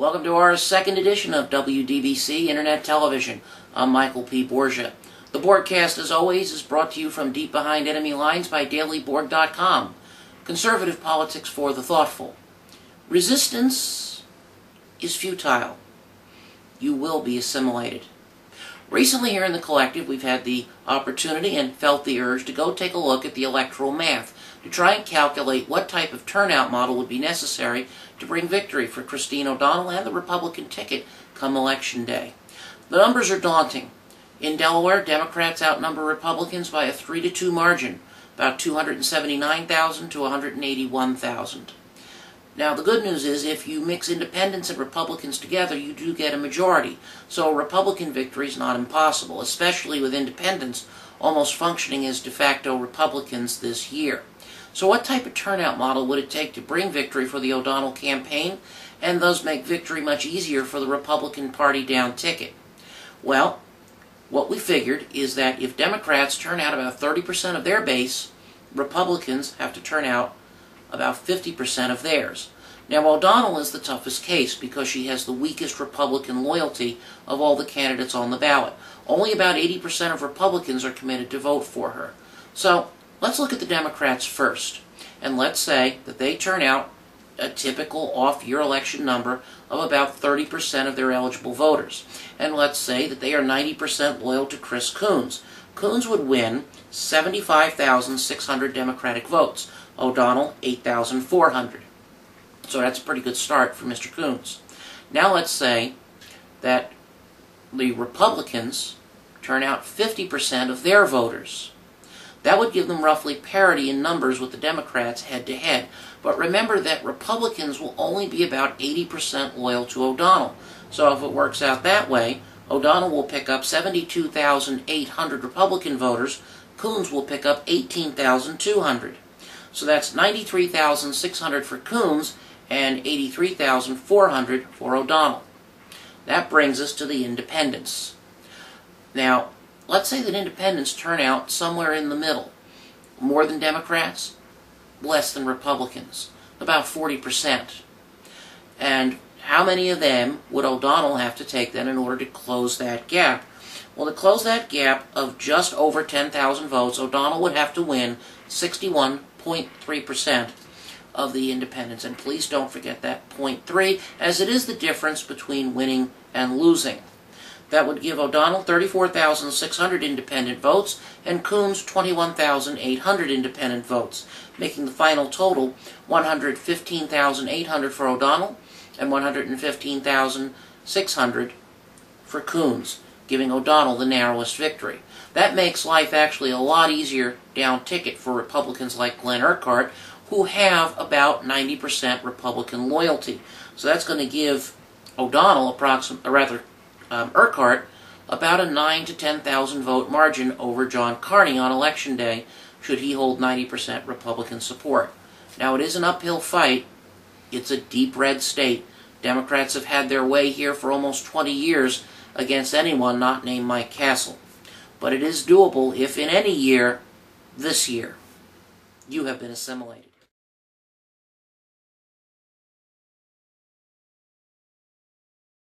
Welcome to our second edition of WDBC Internet Television. I'm Michael P. Borgia. The borgcast, as always, is brought to you from deep behind enemy lines by dailyborg.com. Conservative politics for the thoughtful. Resistance is futile. You will be assimilated. Recently here in the collective, we've had the opportunity and felt the urge to go take a look at the electoral math to try and calculate what type of turnout model would be necessary to bring victory for Christine O'Donnell and the Republican ticket come Election Day. The numbers are daunting. In Delaware, Democrats outnumber Republicans by a 3-2 margin, about 279,000 to 181,000. Now, the good news is if you mix independents and Republicans together, you do get a majority. So a Republican victory is not impossible, especially with independents almost functioning as de facto Republicans this year. So what type of turnout model would it take to bring victory for the O'Donnell campaign and thus make victory much easier for the Republican Party down ticket? Well, what we figured is that if Democrats turn out about 30% of their base, Republicans have to turn out about 50% of theirs. Now, O'Donnell is the toughest case because she has the weakest Republican loyalty of all the candidates on the ballot. Only about 80% of Republicans are committed to vote for her. So, let's look at the Democrats first. And let's say that they turn out a typical off-year election number of about 30% of their eligible voters. And let's say that they are 90% loyal to Chris Coons. Coons would win 75,600 Democratic votes. O'Donnell, 8,400. So that's a pretty good start for Mr. Coons. Now let's say that the Republicans turn out 50% of their voters. That would give them roughly parity in numbers with the Democrats head-to-head. But remember that Republicans will only be about 80% loyal to O'Donnell. So if it works out that way, O'Donnell will pick up 72,800 Republican voters. Coons will pick up 18,200. So that's 93,600 for Coons and 83,400 for O'Donnell. That brings us to the independents. Now, let's say that independents turn out somewhere in the middle. More than Democrats, less than Republicans, about 40%. And how many of them would O'Donnell have to take then in order to close that gap? Well, to close that gap of just over 10,000 votes, O'Donnell would have to win 61.3% of the independents. And please don't forget that 0.3, as it is the difference between winning and losing. That would give O'Donnell 34,600 independent votes and Coons 21,800 independent votes, making the final total 115,800 for O'Donnell and 115,600 for Coons, giving O'Donnell the narrowest victory. That makes life actually a lot easier down ticket for Republicans like Glenn Urquhart, who have about 90% Republican loyalty. So that's going to give O'Donnell, Urquhart, about a 9,000 to 10,000 vote margin over John Carney on Election Day, should he hold 90% Republican support. Now, it is an uphill fight. It's a deep red state. Democrats have had their way here for almost 20 years against anyone not named Mike Castle. But it is doable if in any year, this year, you have been assimilated.